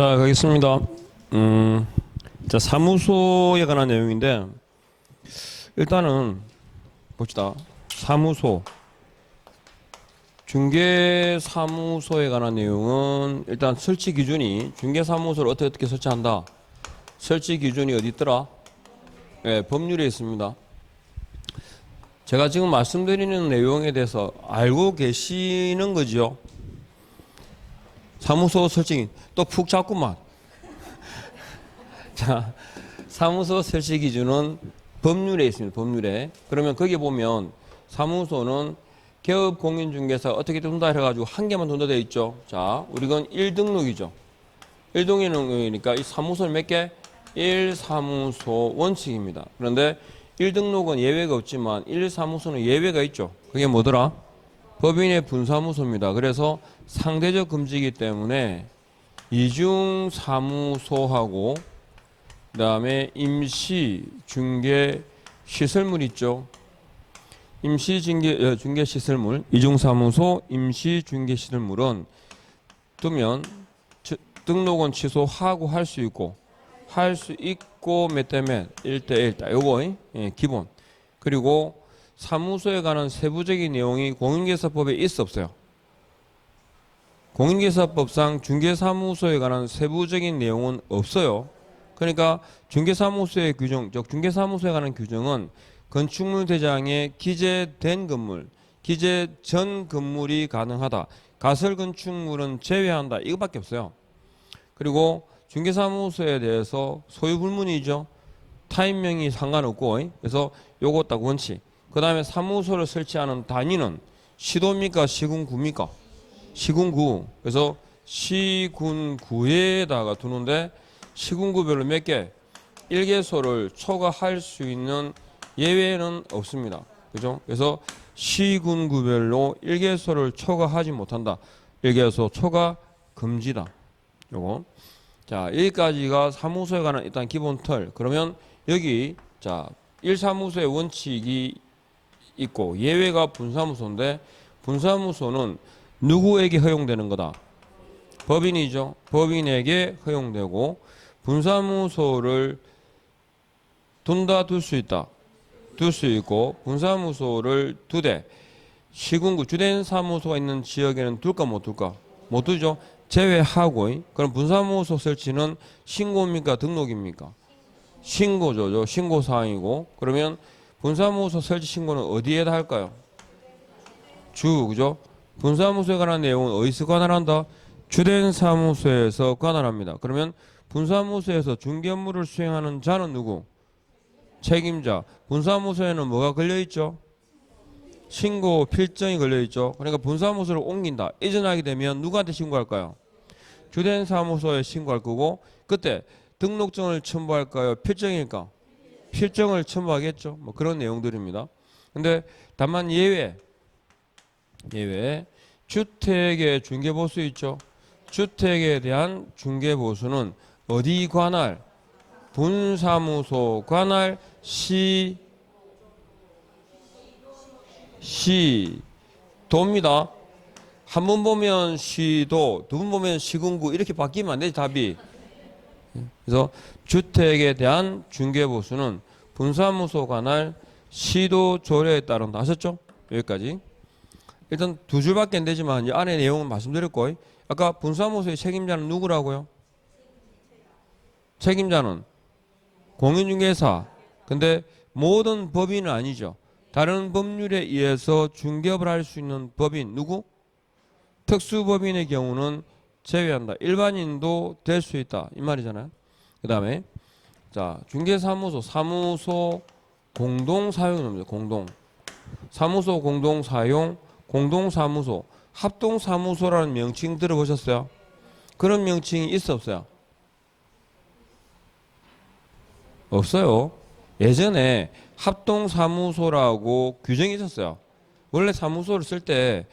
자, 가겠습니다. 자, 사무소에 관한 내용인데, 일단은 봅시다. 사무소. 중개사무소에 관한 내용은 일단 설치 기준이 중개사무소를 어떻게 설치한다. 설치 기준이 어디 있더라? 네, 법률에 있습니다. 제가 지금 말씀드리는 내용에 대해서 알고 계시는 거죠? 사무소 설치 또 푹 잡구만. 자, 사무소 설치 기준은 법률에 있습니다. 법률에. 그러면 거기에 보면 사무소는 개업 공인중개사 어떻게 돈다 해가지고 한 개만 돈다 되어 있죠. 자, 우리건 1등록이죠. 1등록이니까 이 사무소는 몇 개? 1사무소 원칙입니다. 그런데 1등록은 예외가 없지만 1사무소는 예외가 있죠. 그게 뭐더라? 법인의 분사무소입니다. 그래서 상대적 금지이기 때문에 이중사무소하고 그 다음에 임시중개시설물 있죠. 임시중개시설물, 이중사무소, 임시중개시설물은 두면 등록은 취소하고 할 수 있고 몇 대 몇, 1대 1다. 요거 기본. 그리고 사무소에 관한 세부적인 내용이 공인중개사법에 있어 없어요? 공인중개사법상 중개사무소에 관한 세부적인 내용은 없어요. 그러니까 중개사무소의 규정, 즉 중개사무소에 관한 규정은 건축물 대장에 기재된 건물, 기재 전 건물이 가능하다. 가설 건축물은 제외한다. 이거밖에 없어요. 그리고 중개사무소에 대해서 소유 불문이죠. 타인명이 상관없고, 그래서 요거 딱 원칙. 그 다음에 사무소를 설치하는 단위는 시도입니까? 시군구입니까? 시군구. 그래서 시군구에다가 두는데 시군구별로 몇 개? 1개소를 초과할 수 있는 예외는 없습니다. 그죠? 그래서 시군구별로 1개소를 초과하지 못한다. 1개소 초과 금지다. 요거. 자, 여기까지가 사무소에 관한 일단 기본 틀. 그러면 여기 자, 1사무소의 원칙이 있고 예외가 분사무소인데 분사무소는 누구에게 허용되는 거다? 법인이죠. 법인에게 허용되고 분사무소를 둔다 둘 수 있다. 둘 수 있고 분사무소를 2대 시군구 주된 사무소가 있는 지역에는 둘까 못 둘까? 못 두죠. 제외하고 그럼 분사무소 설치는 신고입니까? 등록입니까? 신고죠. 신고사항이고 그러면 분사무소 설치 신고는 어디에다 할까요? 그죠? 분사무소에 관한 내용은 어디서 관할한다? 주된 사무소에서 관할합니다. 그러면 분사무소에서 중개 업무를 수행하는 자는 누구? 책임자. 분사무소에는 뭐가 걸려있죠? 신고 필정이 걸려있죠. 그러니까 분사무소를 옮긴다. 이전하게 되면 누구한테 신고할까요? 주된 사무소에 신고할 거고 그때 등록증을 첨부할까요? 필정일까? 필정을 첨부하겠죠. 뭐 그런 내용들입니다. 근데 다만 예외 주택의 중개보수 있죠. 주택에 대한 중개보수는 어디 관할? 분사무소 관할 시도입니다. 한 번 보면 시도, 두 번 보면 시군구 이렇게 바뀌면 안 되지 답이. 그래서 주택에 대한 중개보수는 분사무소 관할 시도 조례에 따른다. 아셨죠? 여기까지. 일단 두 줄밖에 안 되지만 이 안에 내용은 말씀드렸고 아까 분사무소의 책임자는 누구라고요? 책임자는 공인중개사. 근데 모든 법인은 아니죠. 다른 법률에 의해서 중개업을 할 수 있는 법인 누구? 특수법인의 경우는 제외한다. 일반인도 될 수 있다. 이 말이잖아요. 그 다음에 자 중개사무소 사무소 공동사용입니다. 사무소 공동사용 공동사무소 합동사무소라는 명칭 들어보셨어요? 그런 명칭이 있어 없어요? 없어요. 예전에 합동사무소라고 규정이 있었어요. 원래 사무소를 쓸 때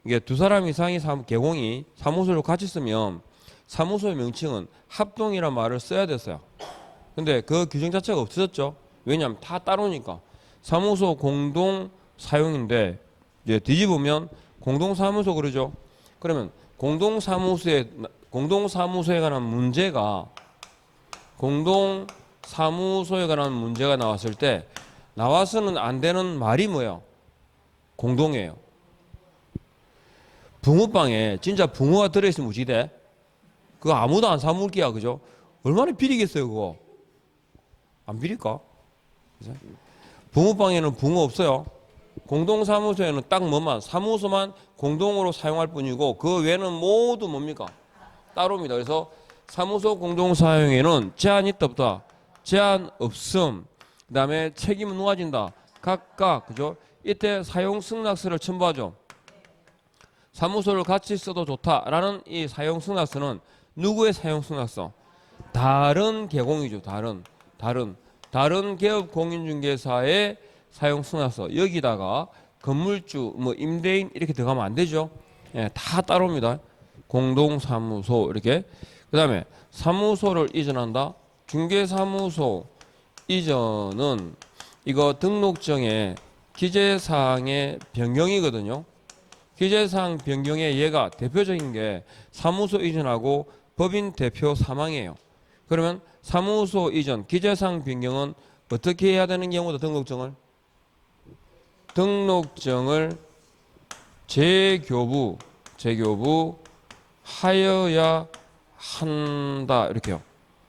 이게 두 사람 이상이 개공이 사무소를 같이 쓰면 사무소의 명칭은 합동이란 말을 써야 됐어요. 근데 그 규정 자체가 없어졌죠. 왜냐하면 다 따로니까. 사무소 공동 사용인데 이제 뒤집으면 공동사무소 그러죠. 그러면 공동사무소에 공동사무소에 관한 문제가 공동사무소에 관한 문제가 나왔을 때 나와서는 안 되는 말이 뭐예요? 공동이에요. 붕어빵에 진짜 붕어가 들어있으면 어찌 돼? 그거 아무도 안 사먹을 게야, 그죠? 얼마나 비리겠어요, 그거? 안 비릴까? 붕어빵에는 붕어 없어요. 공동사무소에는 딱 뭐만, 사무소만 공동으로 사용할 뿐이고 그 외에는 모두 뭡니까? 따로입니다. 그래서 사무소 공동사용에는 제한 있다 없다? 제한 없음. 그 다음에 책임은 놓아진다. 각각, 그죠? 이때 사용 승낙서를 첨부하죠. 사무소를 같이 써도 좋다라는 이 사용 승낙서는 누구의 사용 승낙서? 다른 개공이죠. 다른 개업 공인중개사의 사용 승낙서. 여기다가 건물주, 뭐 임대인 이렇게 들어가면 안 되죠. 예, 다 따로입니다. 공동사무소 이렇게. 그다음에 사무소를 이전한다. 중개사무소 이전은 이거 등록증의 기재사항의 변경이거든요. 기재사항 변경의 예가 대표적인 게 사무소 이전하고 법인 대표 사망이에요. 그러면 사무소 이전 기재사항 변경은 어떻게 해야 되는 경우도 등록증을 재교부 하여야 한다 이렇게요.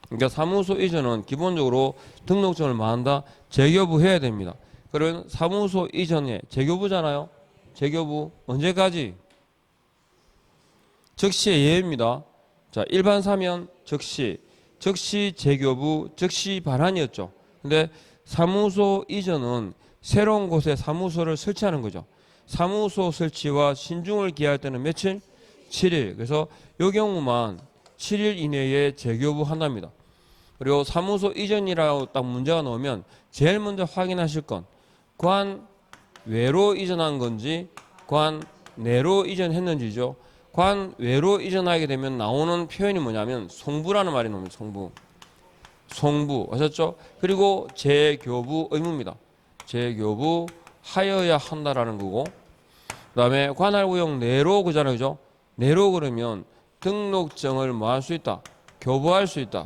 그러니까 사무소 이전은 기본적으로 등록증을 뭐 한다? 재교부해야 됩니다. 그러면 사무소 이전에 재교부잖아요. 재교부 언제까지? 즉시의 예입니다. 자, 일반 사면 즉시 재교부 즉시 반환이었죠. 근데 사무소 이전은 새로운 곳에 사무소를 설치하는 거죠. 사무소 설치와 신중을 기할 때는 며칠? 7일. 그래서 이 경우만 7일 이내에 재교부 한답니다. 그리고 사무소 이전이라고 딱 문제가 나오면 제일 먼저 확인하실 건 관외로 이전한 건지 관내로 이전했는지죠. 관외로 이전하게 되면 나오는 표현이 뭐냐면 송부라는 말이 나옵니다. 송부 아셨죠? 그리고 재교부 의무입니다. 재교부 하여야 한다라는 거고, 그 다음에 관할구역 내로 그잖아요, 그죠? 내로 그러면 등록증을 뭐 할 수 있다? 교부할 수 있다.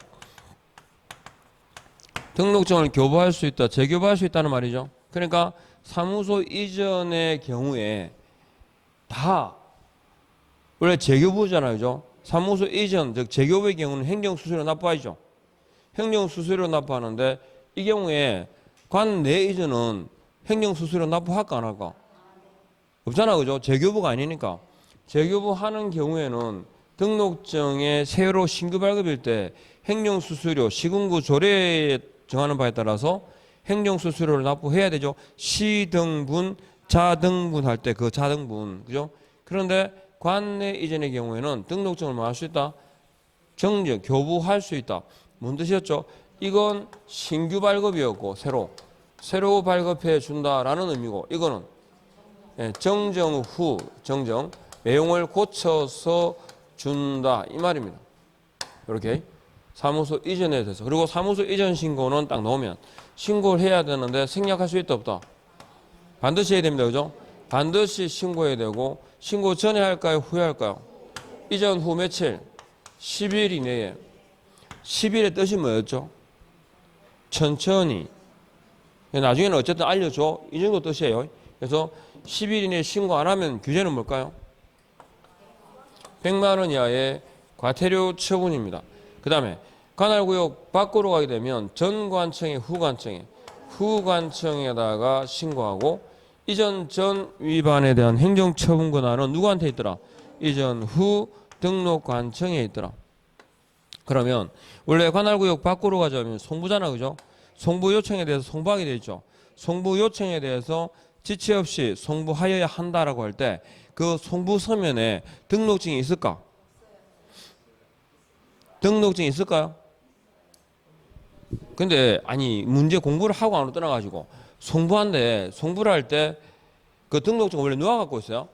등록증을 교부할 수 있다. 재교부할 수 있다는 말이죠. 그러니까 사무소 이전의 경우에 다 원래 재교부잖아요, 그죠? 사무소 이전, 즉 재교부의 경우는 행정수수료 납부하죠. 행정수수료 납부하는데 이 경우에 관내 이전은 행정수수료 납부할까 안 할까? 없잖아, 그죠? 재교부가 아니니까. 재교부 하는 경우에는 등록증에 새로 신규 발급일 때 행정수수료, 시군구 조례에 정하는 바에 따라서 행정수수료를 납부해야 되죠. 시등분, 자등분 할 때 그 자등분, 그죠? 그런데 관내 이전의 경우에는 등록증을 뭐 할 수 있다? 정정, 교부할 수 있다. 뭔 뜻이었죠? 이건 신규 발급이었고 새로 발급해 준다라는 의미고, 이거는 정정 후 내용을 고쳐서 준다 이 말입니다. 이렇게 사무소 이전에 대해서. 그리고 사무소 이전 신고는 딱 나오면 신고를 해야 되는데 생략할 수 있다 없다? 반드시 해야 됩니다. 그죠? 반드시 신고해야 되고, 신고 전에 할까요? 후에 할까요? 이전 후 며칠? 10일 이내에. 10일의 뜻이 뭐였죠? 천천히. 나중에는 어쨌든 알려줘. 이 정도 뜻이에요. 그래서 10일 이내에 신고 안 하면 규제는 뭘까요? 100만 원 이하의 과태료 처분입니다. 그 다음에 관할구역 밖으로 가게 되면 전관청에 후관청에다가 신고하고, 이전 전 위반에 대한 행정처분 권한은 누구한테 있더라? 이전 후 등록관청에 있더라. 그러면 원래 관할구역 밖으로 가자면 송부잖아, 그죠? 송부 요청에 대해서 송부하게 되어 있죠. 송부 요청에 대해서 지체 없이 송부하여야 한다라고 할 때 그 송부 서면에 등록증이 있을까? 등록증이 있을까요? 근데 아니 문제 공부를 하고 안으로 떠나가지고 송부를 할 때 그 등록증을 원래 누가 갖고 있어요?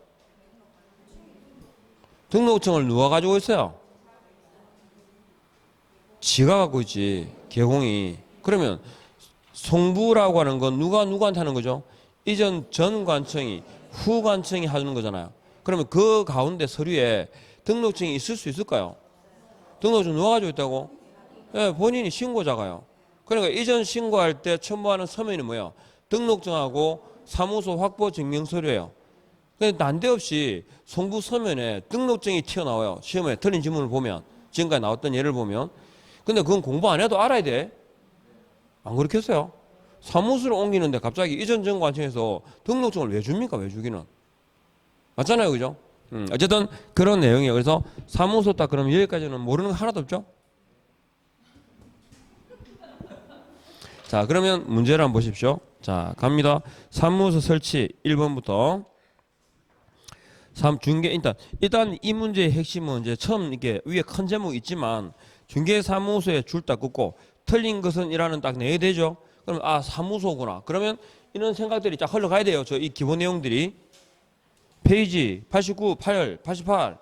등록증을 누가 가지고 있어요? 지가 갖고 있지, 개공이. 그러면 송부라고 하는 건 누구한테 하는 거죠? 이전 전 관청이 후관청이 하는 거잖아요. 그러면 그 가운데 서류에 등록증이 있을 수 있을까요? 등록증 누가 가지고 있다고? 예, 본인이 신고자가요. 그러니까 이전 신고할 때 첨부하는 서면이 뭐야? 등록증하고 사무소 확보 증명서류예요. 근데 난데없이 송부 서면에 등록증이 튀어나와요. 시험에 틀린 지문을 보면, 지금까지 나왔던 예를 보면. 근데 그건 공부 안 해도 알아야 돼. 안 그렇겠어요? 사무소를 옮기는데 갑자기 이전 정관청에서 등록증을 왜 줍니까? 왜 주기는? 맞잖아요, 그죠? 어쨌든 그런 내용이에요. 그래서 사무소 딱 그럼 여기까지는 모르는 거 하나도 없죠? 자, 그러면 문제를 한번 보십시오. 자, 갑니다. 사무소 설치 1번부터. 중개 일단 이 문제의 핵심은 이제 처음 이게 위에 큰 제목 있지만 중개사무소에 줄 딱 긋고 틀린 것은 이라는 딱 내야 되죠. 그럼 아 사무소구나. 그러면 이런 생각들이 쫙 흘러가야 돼요. 저 이 기본 내용들이 페이지 89, 88.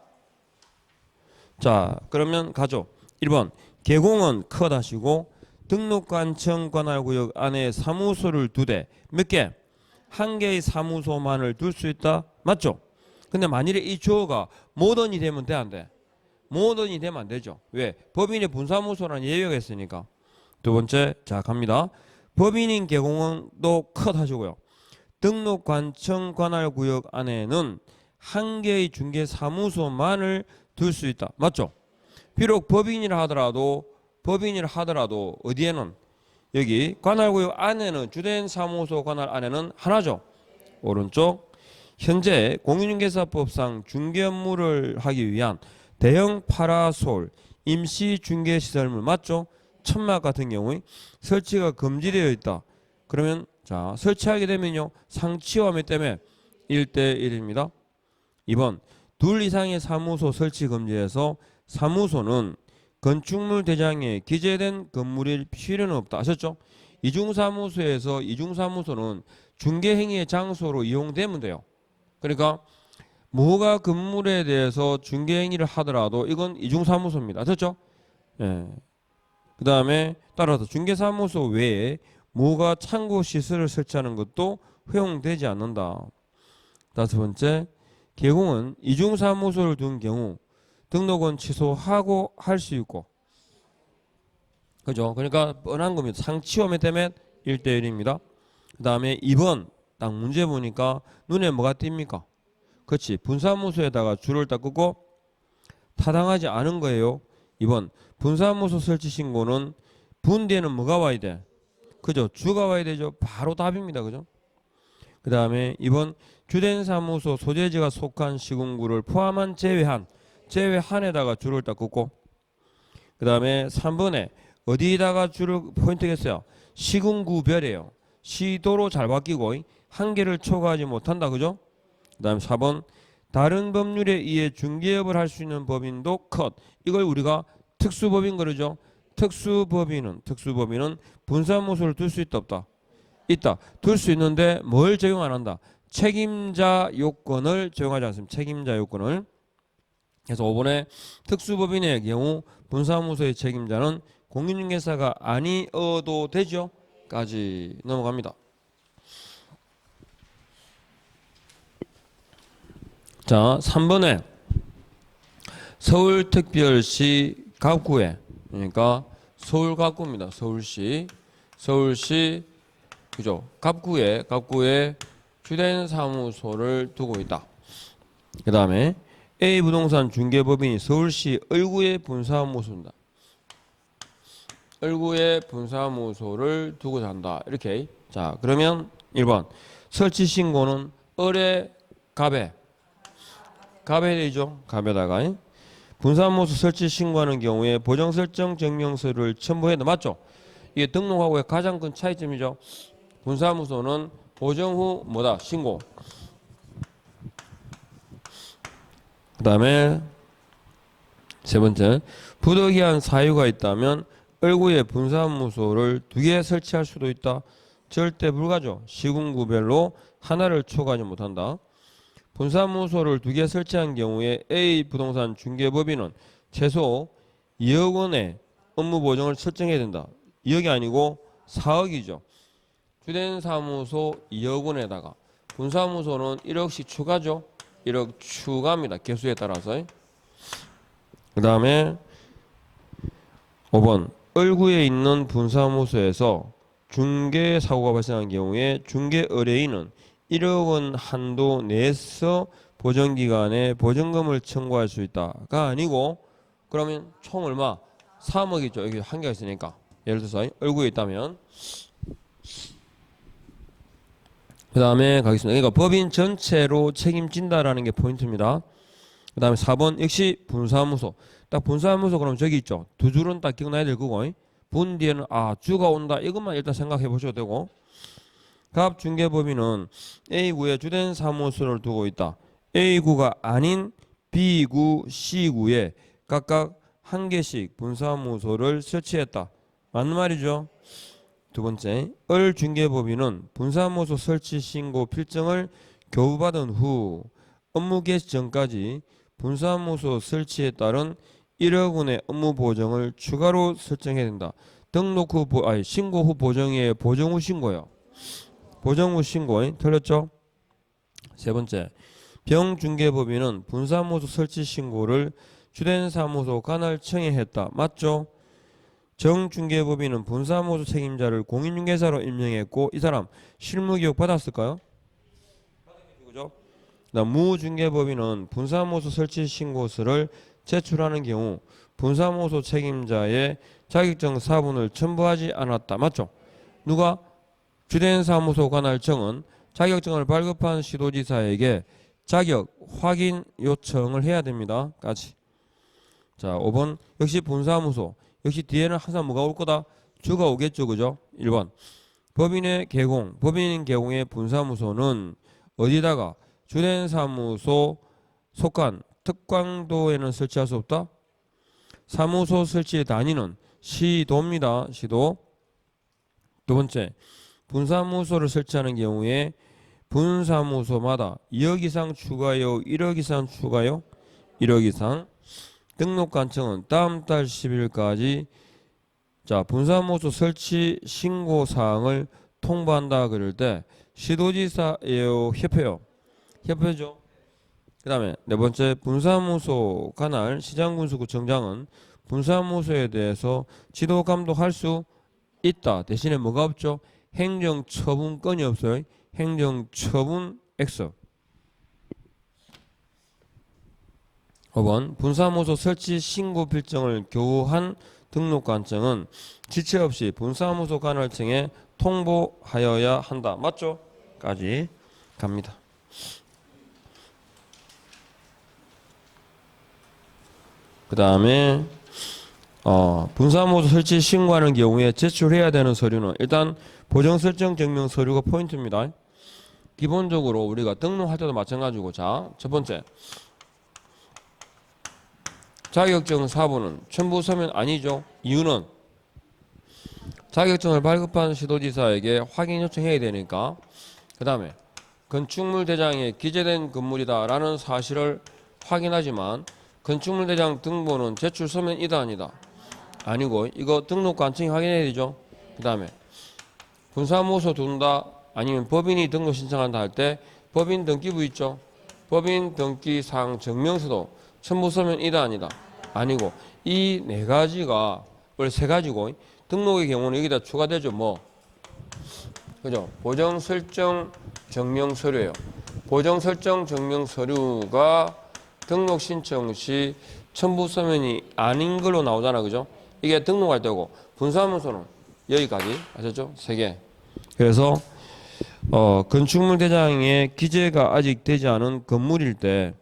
자 그러면 가죠. 1번 개공은 컷 하시고 등록관청 관할구역 안에 사무소를 2대 몇 개? 1개의 사무소만을 둘 수 있다. 맞죠? 근데 만일에 이 주어가 모던이 되면 돼, 안 돼? 모던이 되면 안 되죠. 왜? 법인의 분사무소라는 예외가 있으니까. 두 번째, 자 갑니다. 법인인 개공원도 컷 하시고요. 등록관청 관할구역 안에는 1개의 중개사무소만을 둘 수 있다. 맞죠? 비록 법인이라 하더라도 어디에는 여기 관할구역 안에는 주된 사무소 관할 안에는 하나죠. 오른쪽. 현재 공인중개사법상 중개 업무를 하기 위한 대형 파라솔 임시 중개시설물 맞죠? 천막 같은 경우에 설치가 금지되어 있다. 그러면 자 설치하게 되면요 상치화물 때문에 1대1입니다. 2번 둘 이상의 사무소 설치 금지에서 사무소는 건축물 대장에 기재된 건물일 필요는 없다. 아셨죠? 이중사무소에서 이중사무소는 중개행위의 장소로 이용되면 돼요. 그러니까 뭐가 건물에 대해서 중개행위를 하더라도 이건 이중사무소입니다. 됐죠? 예. 그 다음에 따라서 중개사무소 외에 뭐가 창고시설을 설치하는 것도 허용되지 않는다. 다섯 번째, 개공은 이중사무소를 둔 경우 등록은 취소하고 할 수 있고 그죠? 그러니까 뻔한 겁니다. 상치호면 때문에 1대1입니다. 그 다음에 2번 딱 문제 보니까 눈에 뭐가 띕니까? 그렇지. 분사무소에다가 줄을 딱 끄고 타당하지 않은 거예요. 2번 분사무소 설치 신고는 분대는 뭐가 와야 돼? 그죠? 주가 와야 되죠. 바로 답입니다. 그죠? 그 다음에 2번 주된 사무소 소재지가 속한 시군구를 포함한 제외한에다가 줄을 딱 긋고 그 다음에 3번에 어디다가 줄을 포인트겠어요? 시군구별이에요. 시도로 잘 바뀌고 한계를 초과하지 못한다. 그죠? 그 다음 4번 다른 법률에 의해 중개업을 할 수 있는 법인도 컷. 이걸 우리가 특수법인 그러죠. 특수법인은 분사무소를 둘 수 있다 없다? 있다. 둘 수 있는데 뭘 적용 안 한다? 책임자 요건을 적용하지 않습니다. 책임자 요건을. 그래서 5번에 특수법인의 경우 분사무소의 책임자는 공인중개사가 아니어도 되죠. 까지 넘어갑니다. 자, 3번에 서울특별시 갑구에 그러니까 서울 갑구입니다. 서울시 그죠? 갑구에 주된 사무소를 두고 있다. 그 다음에 A 부동산 중개법인이 서울시 을구에 분사무소입니다. 을구에 분사무소를 두고 산다. 이렇게. 자, 그러면 1번 설치 신고는 을에 갑에 되죠. 갑에다가 분사무소 설치 신고하는 경우에 보정 설정 증명서를 첨부해야 돼. 맞죠? 이게 등록하고의 가장 큰 차이점이죠. 분사무소는 보정 후 뭐다? 신고. 그 다음에 세 번째 부득이한 사유가 있다면 을구에 분사무소를 2개 설치할 수도 있다. 절대 불가죠. 시군구별로 하나를 초과하지 못한다. 분사무소를 2개 설치한 경우에 A 부동산 중개법인은 최소 2억 원의 업무 보정을 설정해야 된다. 2억이 아니고 4억이죠. 주된 사무소 2억 원에다가 분사무소는 1억씩 추가죠. 1억 추가입니다. 개수에 따라서. 그 다음에 5번 을구에 있는 분사무소에서 중개 사고가 발생한 경우에 중개 의뢰인은 1억 원 한도 내에서 보정기간에 보증금을 청구할 수 있다가 아니고 그러면 총 얼마? 3억이죠. 여기 한계가 있으니까. 예를 들어서 을구에 있다면 그 다음에 가겠습니다. 그러니까 법인 전체로 책임진다라는 게 포인트입니다. 그 다음에 4번 역시 분사무소. 딱 분사무소 그러면 저기 있죠. 두 줄은 딱 기억나야 될 거고 분 뒤에는 주가 온다. 이것만 일단 생각해 보셔도 되고 갑중개법인은 A구에 주된 사무소를 두고 있다. A구가 아닌 B구, C구에 각각 한 개씩 분사무소를 설치했다. 맞는 말이죠. 두 번째, 을중개법인은 분사무소 설치 신고 필증을 교부받은 후 업무 개시 전까지 분사무소 설치에 따른 1억 원의 업무 보정을 추가로 설정해야 된다. 등록 후 신고 후 보정에 보정 후 신고요. 보정 후 신고 틀렸죠? 세 번째, 병중개법인은 분사무소 설치 신고를 주된 사무소 관할청에 했다. 맞죠? 정중개법인은 분사무소 책임자를 공인중개사로 임명했고 이 사람 실무교육 받았을까요? 그죠? 무중개법인은 분사무소 설치 신고서를 제출하는 경우 분사무소 책임자의 자격증 사본을 첨부하지 않았다. 맞죠? 누가? 주된 사무소 관할청은 자격증을 발급한 시도지사에게 자격 확인 요청을 해야 됩니다. 까지. 자, 5번 역시 분사무소. 역시 뒤에는 항상 뭐가 올 거다? 주가 오겠죠. 그죠? 1번 법인의 개공. 법인 개공의 분사무소는 어디다가? 주된 사무소 속한 특광도에는 설치할 수 없다. 사무소 설치의 단위는 시도입니다. 시도. 두 번째, 분사무소를 설치하는 경우에 분사무소마다 2억 이상 추가요, 1억 이상 추가요, 1억 이상. 등록관청은 다음 달 10일까지 자 분사무소 설치 신고 사항을 통보한다 그럴 때 시도지사예요, 협회요? 협회죠. 그 다음에 네 번째, 분사무소 관할 시장군수구청장은 분사무소에 대해서 지도 감독할 수 있다. 대신에 뭐가 없죠? 행정처분권이 없어요. 행정처분 X. 5번 분사무소 설치 신고 필증을 교부한 등록관청은 지체 없이 분사무소 관할청에 통보하여야 한다. 맞죠? 까지 갑니다. 그 다음에 분사무소 설치 신고하는 경우에 제출해야 되는 서류는 일단 보정설정 증명 서류가 포인트입니다. 기본적으로 우리가 등록할 때도 마찬가지고 자, 첫 번째 자격증 사본은 첨부 서면 아니죠. 이유는 자격증을 발급한 시도지사에게 확인 요청해야 되니까. 그 다음에 건축물 대장에 기재된 건물이다 라는 사실을 확인하지만 건축물 대장 등본은 제출 서면이다 아니다? 아니고 이거 등록관청이 확인해야 되죠. 그 다음에 분사무소 둔다 아니면 법인이 등록 신청한다 할 때 법인 등기부 있죠. 법인 등기사항 증명서도 첨부 서면이다 아니다? 아니고 이 네 가지가 원래 세 가지고 등록의 경우는 여기다 추가되죠. 뭐 그죠? 보정 설정 증명 서류예요. 보정 설정 증명 서류가 등록 신청 시 첨부 서면이 아닌 걸로 나오잖아. 그죠? 이게 등록할 때고 분사무소는 여기까지 아셨죠? 세 개. 그래서 건축물 대장에 기재가 아직 되지 않은 건물일 때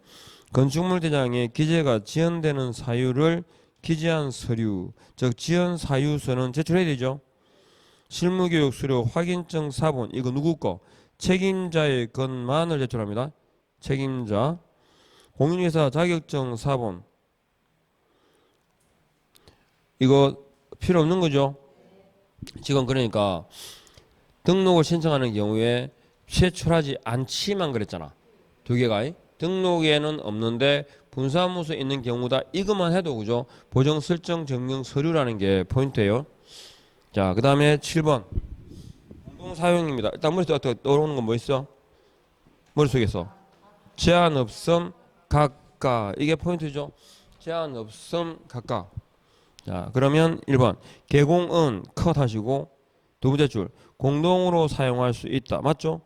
건축물 대장에 기재가 지연되는 사유를 기재한 서류, 즉 지연 사유서는 제출해야 되죠. 실무교육 수료 확인증 사본, 이거 누구 거? 책임자의 것만을 제출합니다. 책임자. 공인회사 자격증 사본, 이거 필요 없는 거죠. 지금 그러니까 등록을 신청하는 경우에 제출하지 않지만 그랬잖아. 두 개가 등록에는 없는데 분사무소에 있는 경우다. 이것만 해도 그죠? 보정 설정 증명 서류라는 게 포인트예요. 자, 그 다음에 7번 공동 사용입니다. 일단 머릿속에 떠오르는 건 뭐 있어? 머릿속에서 제한 없음 각각, 이게 포인트죠. 제한 없음 각각. 자, 그러면 1번 개공은 컷 하시고 두 번째 줄 공동으로 사용할 수 있다. 맞죠?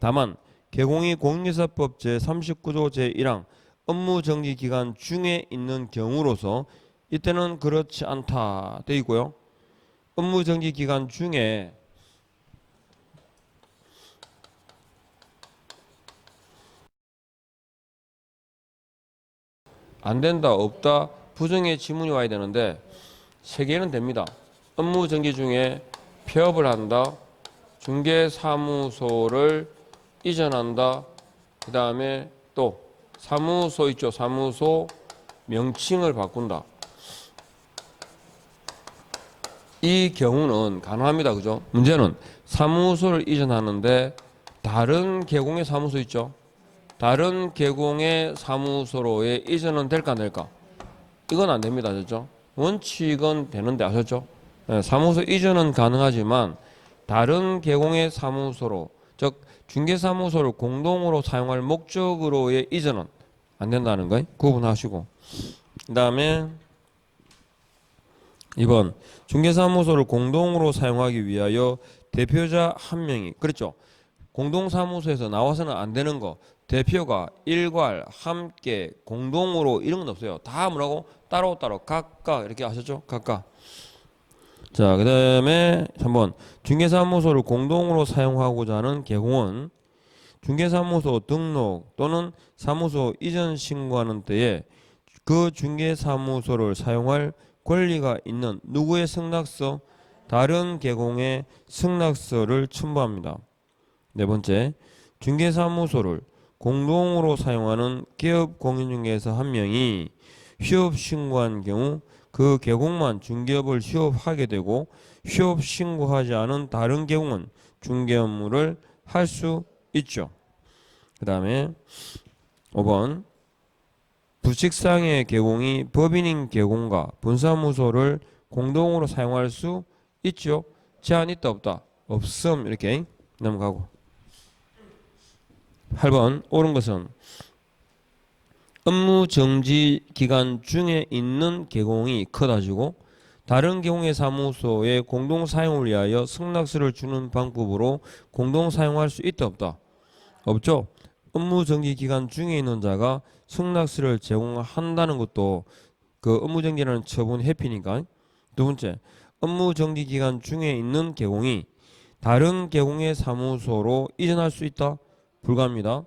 다만 개공이 공인중개사법 제39조 제1항 업무정지 기간 중에 있는 경우로서 이때는 그렇지 않다 되어 있고요. 업무정지 기간 중에 안 된다, 없다, 부정의 지문이 와야 되는데 세 개는 됩니다. 업무정지 중에 폐업을 한다, 중개사무소를 이전한다, 그 다음에 또 사무소 있죠. 사무소 명칭을 바꾼다. 이 경우는 가능합니다. 그죠? 문제는 사무소를 이전하는데 다른 계공의 사무소 있죠. 다른 계공의 사무소로의 이전은 될까 안 될까? 이건 안 됩니다. 아셨죠? 원칙은 되는데 아셨죠? 네, 사무소 이전은 가능하지만 다른 계공의 사무소로, 즉 중개사무소를 공동으로 사용할 목적으로의 이전은 안 된다는 거 구분하시고, 그 다음에 2번 중개사무소를 공동으로 사용하기 위하여 대표자 한 명이, 그렇죠? 공동사무소에서 나와서는 안 되는 거, 대표가 일괄 함께 공동으로 이런 건 없어요. 다 뭐라고? 따로따로 각각 이렇게 하셨죠? 각각. 자, 그 다음에 3번 중개사무소를 공동으로 사용하고자 하는 계공은 중개사무소 등록 또는 사무소 이전 신고하는 때에 그 중개사무소를 사용할 권리가 있는 누구의 승낙서? 다른 계공의 승낙서를 첨부합니다. 네 번째, 중개사무소를 공동으로 사용하는 기업 공인중개사 한 명이 휴업 신고한 경우 그 계공만 중개업을 휴업하게 되고 휴업 신고하지 않은 다른 계공은 중개 업무를 할 수 있죠. 그 다음에 5번 부칙상의 계공이 법인인 계공과 분사무소를 공동으로 사용할 수 있죠. 제한 있다 없다? 없음. 이렇게 넘어가고 8번 옳은 것은 업무 정지 기간 중에 있는 계공이 커다지고 다른 계공의 사무소에 공동 사용을 위하여 승낙서를 주는 방법으로 공동 사용할 수 있다 없다? 없죠. 업무 정지 기간 중에 있는 자가 승낙서를 제공한다는 것도 그 업무 정지라는 처분 회피니까. 두 번째, 업무 정지 기간 중에 있는 계공이 다른 계공의 사무소로 이전할 수 있다? 불가합니다.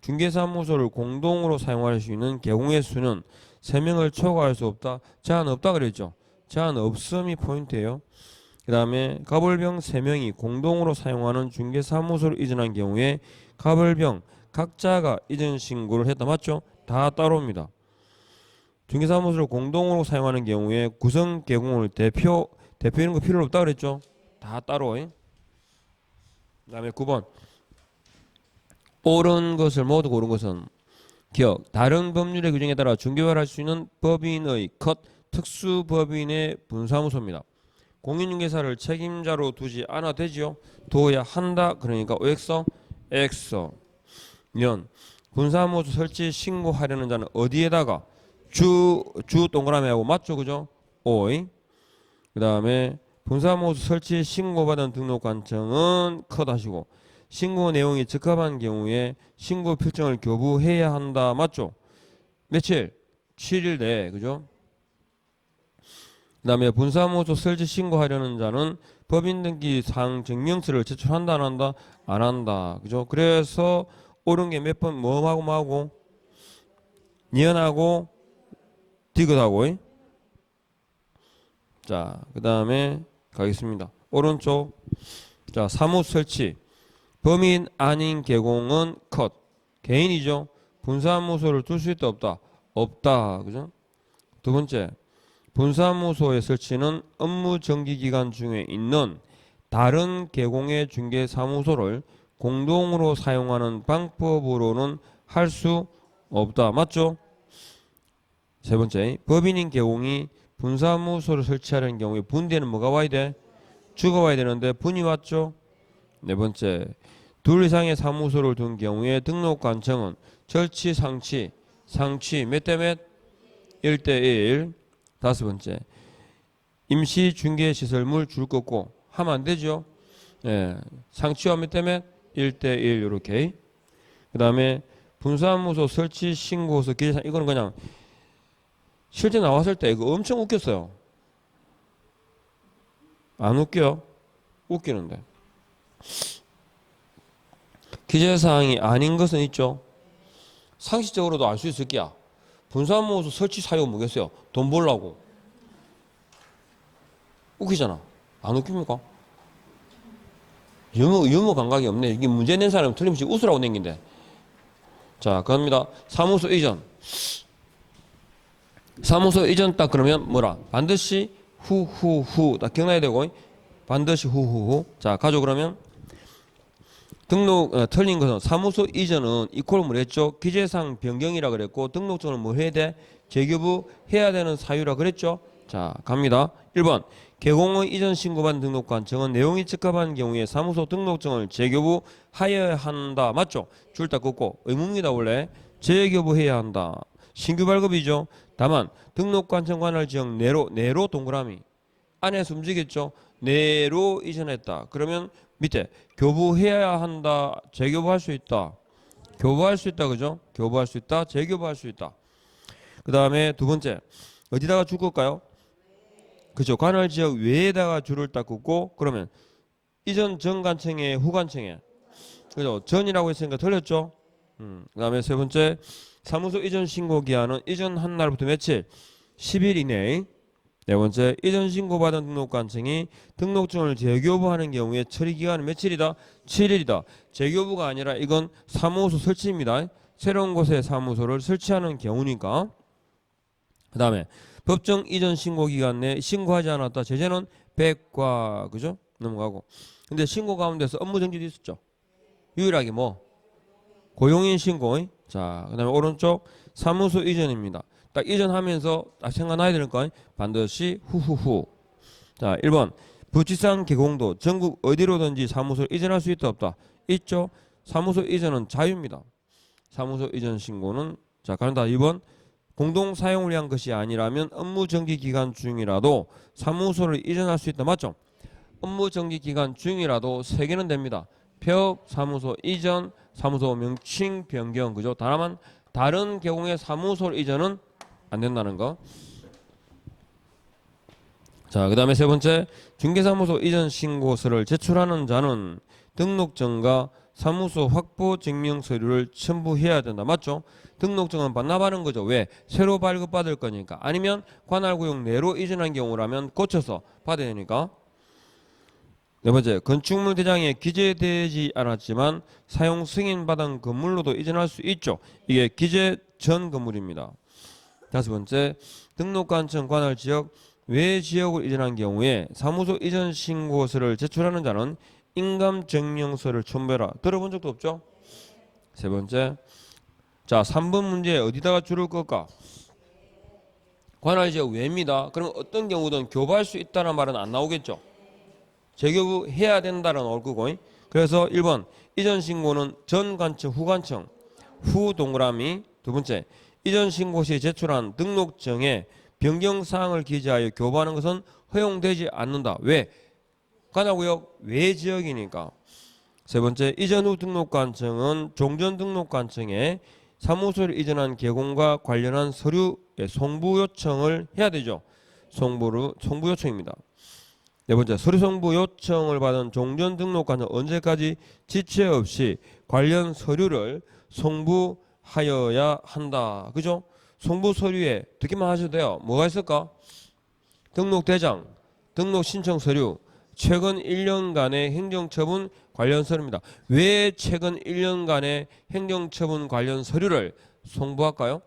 중개사무소를 공동으로 사용할 수 있는 계공의 수는 3명을 초과할 수 없다. 제한 없다 그랬죠. 제한 없음이 포인트예요. 그 다음에 갑을병 3명이 공동으로 사용하는 중개사무소를 이전한 경우에 갑을병 각자가 이전 신고를 했다. 맞죠? 다 따로입니다. 중개사무소를 공동으로 사용하는 경우에 구성 계공을 대표 이런 거 필요 없다 그랬죠. 다 따로. 그 다음에 9번 옳은 것을 모두 고른 것은 기억 다른 법률의 규정에 따라 중개활할 수 있는 법인의 컷 특수법인의 분사무소입니다. 공인중개사를 책임자로 두지 않아 되지요. 둬야 한다. 그러니까 OX X 년 분사무소 설치 신고하려는 자는 어디에다가 주 동그라미하고 맞죠, 그죠? 오이. 그 다음에 분사무소 설치 신고받은 등록관청은 컷하시고 신고 내용이 적합한 경우에 신고 필정을 교부해야 한다. 맞죠? 며칠? 7일 내에. 그죠? 그 다음에 분사무소 설치 신고하려는 자는 법인등기상 증명서를 제출한다 안 한다? 안 한다. 그죠? 그래서 옳은 게 몇 번 뭐하고 니은하고 디귿하고. 자, 그 다음에 가겠습니다. 오른쪽. 자, 사무소 설치 범인 아닌 계공은 컷. 개인이죠. 분사무소를 둘 수 있다 없다? 없다. 그죠? 두 번째, 분사무소의 설치는 업무 정지 기간 중에 있는 다른 계공의 중개사무소를 공동으로 사용하는 방법으로는 할 수 없다. 맞죠? 세 번째, 법인인 계공이 분사무소를 설치하려는 경우에 분대는 뭐가 와야 돼? 주가 와야 되는데 분이 왔죠? 네 번째, 둘 이상의 사무소를 둔 경우에 등록관청은 절치 상치 몇 대 몇? 1대1. 다섯 번째, 임시 중개 시설물 줄 긋고 하면 안 되죠. 예, 상치와 몇 대면 1대1 이렇게. 그다음에 분사무소 설치 신고서 기재사항 이거는 그냥 실제 나왔을 때 이거 엄청 웃겼어요. 안 웃겨? 웃기는데. 기재사항이 아닌 것은 있죠. 상식적으로도 알 수 있을 게야. 분사무소 설치 사유가 뭐겠어요? 돈 벌라고. 웃기잖아. 안 웃깁니까? 유머 감각이 없네. 이게 문제 낸 사람은 틀림없이 웃으라고 낸긴데. 자, 갑니다. 사무소 이전. 사무소 이전 딱 그러면 뭐라? 반드시 후후후 딱 기억나야 되고 반드시 후후후. 자, 가죠 그러면 등록 틀린 것은 사무소 이전은 이퀄 뭘 했죠? 기재사항 변경이라 그랬고 등록증을 뭐 해야 돼? 재교부 해야 되는 사유라 그랬죠? 자, 갑니다. 1번 개공의 이전 신고받은 등록관청은 내용이 적합한 경우에 사무소 등록증을 재교부하여야 한다. 맞죠? 줄 딱 긋고 의무입니다. 원래 재교부해야 한다. 신규 발급이죠. 다만 등록관청 관할 지역 내로 동그라미 안에서 움직였죠. 내로 이전했다. 그러면 밑에 교부해야 한다. 재교부할 수 있다. 교부할 수 있다. 그죠? 교부할 수 있다. 재교부할 수 있다. 그 다음에 두 번째 어디다가 줄 걸까요? 그죠? 관할 지역 외에다가 줄을 딱 긋고 그러면 이전 전관청에 후관청에 그죠? 전이라고 했으니까 틀렸죠? 그 다음에 세 번째 사무소 이전 신고 기한은 이전한 날부터 며칠? 10일 이내. 네 번째 이전 신고받은 등록관청이 등록증을 재교부하는 경우에 처리 기간은 며칠이다? 7일이다. 재교부가 아니라 이건 사무소 설치입니다. 새로운 곳에 사무소를 설치하는 경우니까. 그 다음에 법정 이전 신고 기간 내에 신고하지 않았다. 제재는 100과 그죠? 넘어가고. 근데 신고 가운데서 업무 정지도 있었죠. 유일하게 뭐 고용인 신고. 자, 그다음에 오른쪽 사무소 이전입니다. 딱 이전하면서 딱 생각나야 되는 거 반드시 후후후. 자, 1번 부지상 개공도 전국 어디로든지 사무소를 이전할 수 있다 없다? 있죠. 사무소 이전은 자유입니다. 사무소 이전 신고는 자, 간다. 2번 공동 사용을 위한 것이 아니라면 업무 정지 기간 중이라도 사무소를 이전할 수 있다. 맞죠? 업무 정지 기간 중이라도 3개는 됩니다. 폐업, 사무소 이전, 사무소 명칭 변경. 그죠? 다만 다른 개공의 사무소 이전은 안 된다는 거. 자, 그 다음에 세 번째 중개사무소 이전 신고서를 제출하는 자는 등록증과 사무소 확보 증명 서류를 첨부해야 된다. 맞죠? 등록증은 반납하는 거죠. 왜? 새로 발급받을 거니까. 아니면 관할구역 내로 이전한 경우라면 고쳐서 받아야 되니까. 네 번째, 건축물 대장에 기재되지 않았지만 사용 승인받은 건물로도 이전할 수 있죠. 이게 기재 전 건물입니다. 다섯 번째, 등록관청 관할 지역 외 지역을 이전한 경우에 사무소 이전 신고서를 제출하는 자는 인감증명서를 첨부해라. 들어본 적도 없죠? 세 번째, 자 3번 문제 어디다가 줄을 끌까? 관할 지역 외입니다. 그럼 어떤 경우든 교부할 수 있다는 말은 안 나오겠죠? 재교부 해야 된다는 나올 거고. 그래서 1번 이전 신고는 전 관청 후관청 후 동그라미. 두 번째 이전 신고 시 제출한 등록증에 변경사항을 기재하여 교부하는 것은 허용되지 않는다. 왜? 관할구역 외 지역이니까. 세 번째 이전 후 등록관청은 종전 등록관청에 사무소를 이전한 개공과 관련한 서류의 송부 요청을 해야 되죠. 송부 요청입니다. 네 번째 서류 송부 요청을 받은 종전 등록관은 언제까지 지체 없이 관련 서류를 송부하여야 한다. 그죠? 송부 서류에 듣기만 하셔도 돼요. 뭐가 있을까? 등록대장, 등록신청 서류, 최근 1년간의 행정처분 관련 서류입니다. 왜 최근 1년간의 행정처분 관련 서류를 송부할까요?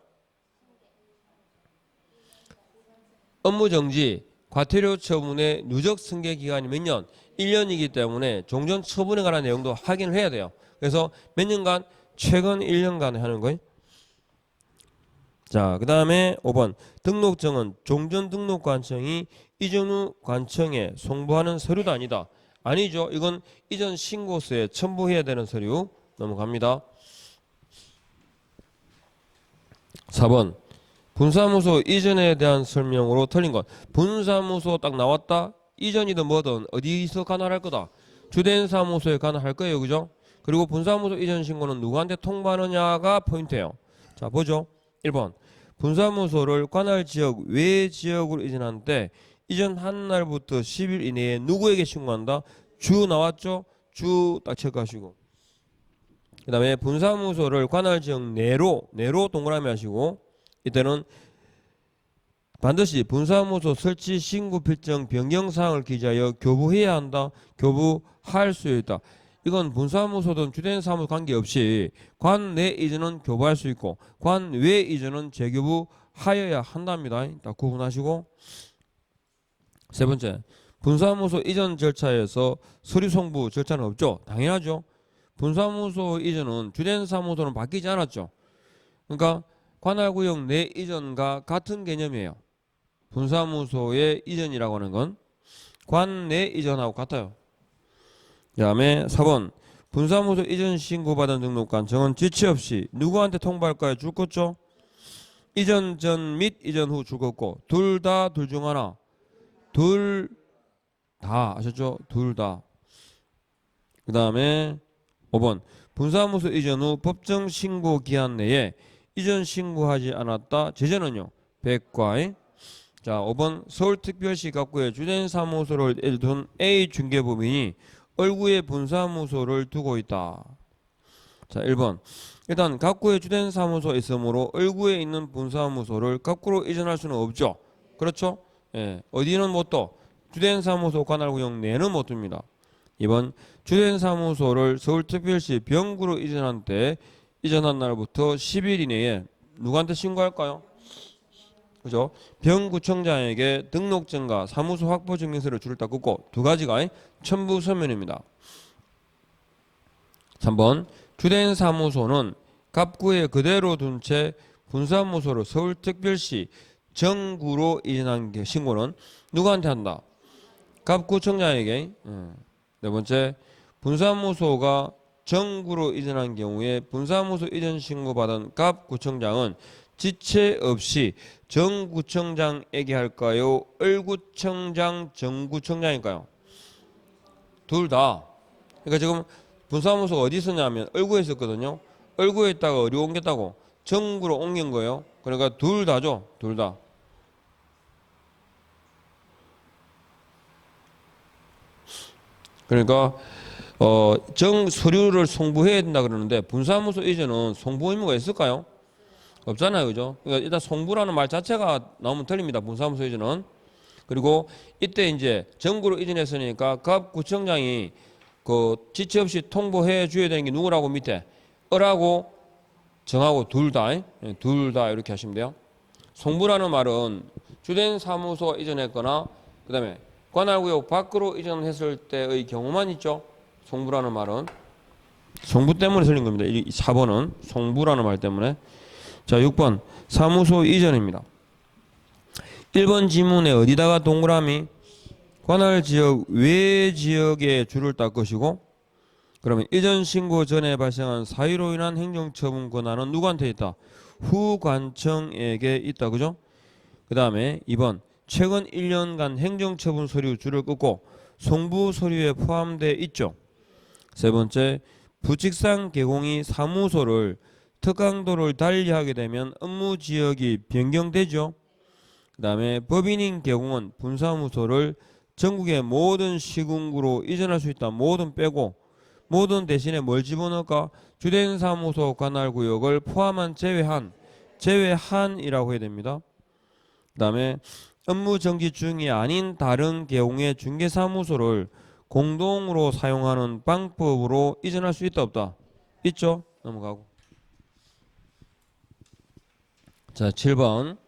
업무정지, 과태료 처분의 누적 승계 기간이 몇 년? 1년이기 때문에 종전 처분에 관한 내용도 확인을 해야 돼요. 그래서 몇 년간? 최근 1년간 하는 거예요. 자, 그 다음에 5번 등록증은 종전 등록관청이 이전 후 관청에 송부하는 서류도 아니다. 아니죠. 이건 이전 신고서에 첨부해야 되는 서류. 넘어갑니다. 4번 분사무소 이전에 대한 설명으로 틀린 것. 분사무소 딱 나왔다. 이전이든 뭐든 어디서 관할할 거다. 주된 사무소에 관할할 거예요. 그죠? 그리고 분사무소 이전 신고는 누구한테 통보하느냐가 포인트예요. 자, 보죠. 1번. 분사무소를 관할 지역 외 지역으로 이전한 때 이전한 날부터 10일 이내에 누구에게 신고한다? 주 나왔죠? 주 딱 체크하시고. 그 다음에 분사무소를 관할 지역 내로 동그라미 하시고, 이때는 반드시 분사무소 설치 신고 필정 변경 사항을 기재하여 교부해야 한다. 교부할 수 있다. 이건 분사무소든 주된 사무소 관계없이 관 내 이전은 교부할 수 있고 관 외 이전은 재교부하여야 한답니다. 딱 구분하시고. 세 번째, 분사무소 이전 절차에서 서류 송부 절차는 없죠. 당연하죠. 분사무소 이전은 주된 사무소는 바뀌지 않았죠. 그러니까 관할구역 내 이전과 같은 개념이에요. 분사무소의 이전이라고 하는 건 관 내 이전하고 같아요. 그 다음에 4번. 분사무소 이전 신고받은 등록관 정원 지체 없이 누구한테 통보할까요? 줄 것죠? 이전 전 및 이전 후 줄 것고, 둘 다 둘 중 하나. 둘 다 아셨죠? 둘 다. 그 다음에 5번. 분사무소 이전 후 법정 신고 기한 내에 이전 신고하지 않았다. 제재는요? 100과. 자, 5번. 서울특별시 갑구에 주된 사무소를 둔 A 중개법인이 얼구에 분사무소를 두고 있다. 자, 1번. 일단 갑구에 주된 사무소가 있으므로 얼구에 있는 분사무소를 갑구로 이전할 수는 없죠. 그렇죠? 예. 어디는 못 둬? 주된 사무소 관할구역 내는 못 둡니다. 2번. 주된 사무소를 서울특별시 병구로 이전한 때 이전한 날부터 10일 이내에 누구한테 신고할까요? 그죠? 병구청장에게 등록증과 사무소 확보 증명서를 줄을 딱 긋고 두 가지가 첨부 서면입니다. 3번. 주된 사무소는 갑구에 그대로 둔 채 분사무소로 서울특별시 정구로 이전한 신고는 누구한테 한다? 갑구청장에게. 네 번째. 분사무소가 정구로 이전한 경우에 분사무소 이전 신고받은 갑구청장은 지체 없이 정구청장에게 할까요? 을구청장, 정구청장일까요? 둘 다. 그러니까 지금 분사무소가 어디 있었냐면 을구에 있었거든요. 을구에 있다가 어디로 옮겼다고? 정구로 옮긴 거예요. 그러니까 둘 다죠. 둘 다. 그러니까 정 서류를 송부해야 된다 그러는데 분사무소 이전은 송부 의무가 있을까요? 없잖아요. 그죠? 그러니까 일단 송부라는 말 자체가 나오면 틀립니다. 분사무소 이전은. 그리고 이때 이제 정구로 이전했으니까 갑구청장이 그 지체 없이 통보해 줘야 되는 게 누구라고 밑에 을하고 정하고 둘 다 이렇게 하시면 돼요. 송부라는 말은 주된 사무소 이전했거나 그다음에 관할구역 밖으로 이전했을 때의 경우만 있죠. 송부라는 말은 송부 때문에 틀린 겁니다. 이 4번은 송부라는 말 때문에. 자, 6번 사무소 이전입니다. 1번 지문에 어디다가 동그라미 관할 지역 외 지역에 줄을 딱 것이고, 그러면 이전 신고 전에 발생한 사유로 인한 행정처분 권한은 누구한테 있다? 후관청에게 있다. 그죠? 그 다음에 2번 최근 1년간 행정처분 서류 줄을 긋고 송부 서류에 포함되어 있죠. 세 번째, 부칙상 개공이 사무소를 특강도를 달리하게 되면 업무 지역이 변경되죠. 그 다음에 법인인 개공은 분사무소를 전국의 모든 시군구로 이전할 수 있다. 모든 빼고 모든 대신에 뭘 집어넣을까? 주된 사무소 관할구역을 포함한 제외한이라고 해야 됩니다. 그 다음에 업무 정지 중이 아닌 다른 개공의 중개사무소를 공동으로 사용하는 방법으로 이전할 수 있다 없다? 있죠? 넘어가고. 자, 7번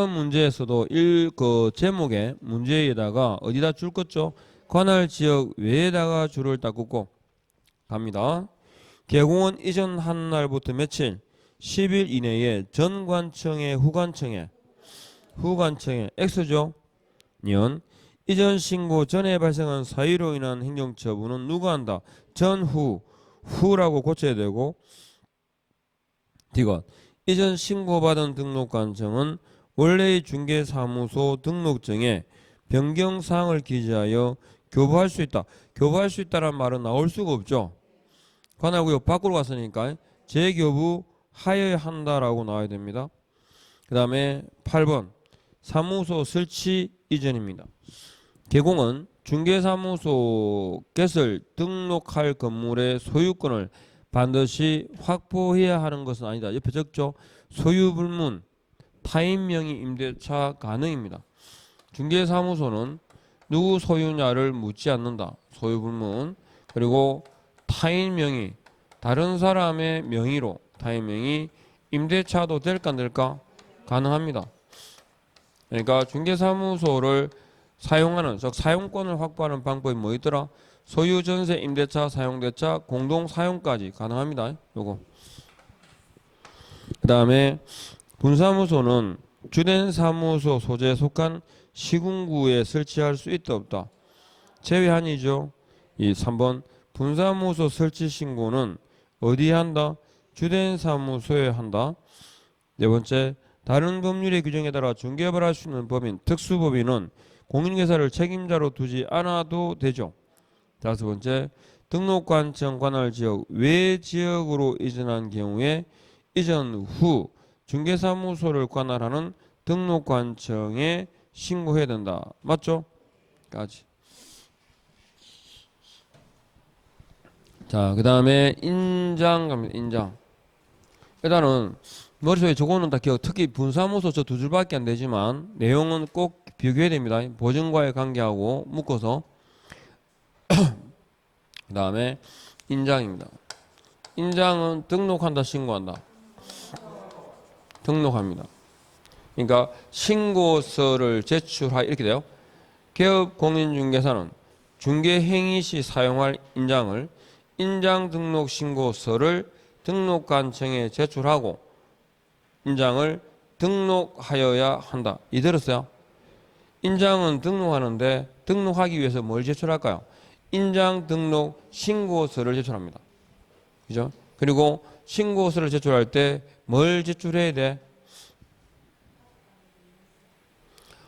문제에서도 그 제목에 문제에다가 어디다 줄 것죠? 관할 지역 외에다가 줄을 딱 긋고 갑니다. 개공은 이전한 날부터 며칠? 10일 이내에 전관청에 후관청에 X죠. 년 이전 신고 전에 발생한 사유로 인한 행정처분은 누가 한다? 전후 후라고 고쳐야 되고, D건 이전 신고받은 등록관청은 원래의 중개사무소 등록증에 변경사항을 기재하여 교부할 수 있다. 교부할 수 있다는 말은 나올 수가 없죠. 관할구역 밖으로 갔으니까 재교부하여야 한다라고 나와야 됩니다. 그 다음에 8번 사무소 설치 이전입니다. 개공은 중개사무소 개설 등록할 건물의 소유권을 반드시 확보해야 하는 것은 아니다. 옆에 적죠. 소유불문 타인 명의 임대차 가능입니다. 중개사무소는 누구 소유냐를 묻지 않는다. 소유불문. 그리고 타인 명의 다른 사람의 명의로 타인 명의 임대차도 될까 안 될까? 가능합니다. 그러니까 중개사무소를 사용하는 즉 사용권을 확보하는 방법이 뭐 있더라? 소유 전세 임대차 사용대차 공동 사용까지 가능합니다. 요거. 그다음에 분사무소는 주된 사무소 소재에 속한 시군구에 설치할 수 있다 없다. 제외한이죠. 이 3번 분사무소 설치 신고는 어디에 한다? 주된 사무소에 한다. 네 번째 다른 법률의 규정에 따라 중개업을 할 수 있는 법인 특수법인은 공인회사를 책임자로 두지 않아도 되죠. 다섯 번째 등록관청 관할지역 외 지역으로 이전한 경우에 이전 후 중개사무소를 관할하는 등록관청에 신고해야 된다. 맞죠? 까지. 자, 그 다음에 인장 갑니다. 인장. 일단은 머릿속에 적어놓은 다 기억. 특히 분사무소 저 두 줄밖에 안 되지만 내용은 꼭 비교해야 됩니다. 보증과의 관계하고 묶어서. 그 다음에 인장입니다. 인장은 등록한다, 신고한다. 등록합니다. 그러니까 신고서를 제출하 이렇게 돼요. 개업공인중개사는 중개행위 시 사용할 인장을 인장 등록 신고서를 등록관청에 제출하고 인장을 등록하여야 한다. 이 들었어요? 인장은 등록하는데 등록하기 위해서 뭘 제출할까요? 인장 등록 신고서를 제출합니다. 그죠? 그리고 신고서를 제출할 때 뭘 제출해야 돼?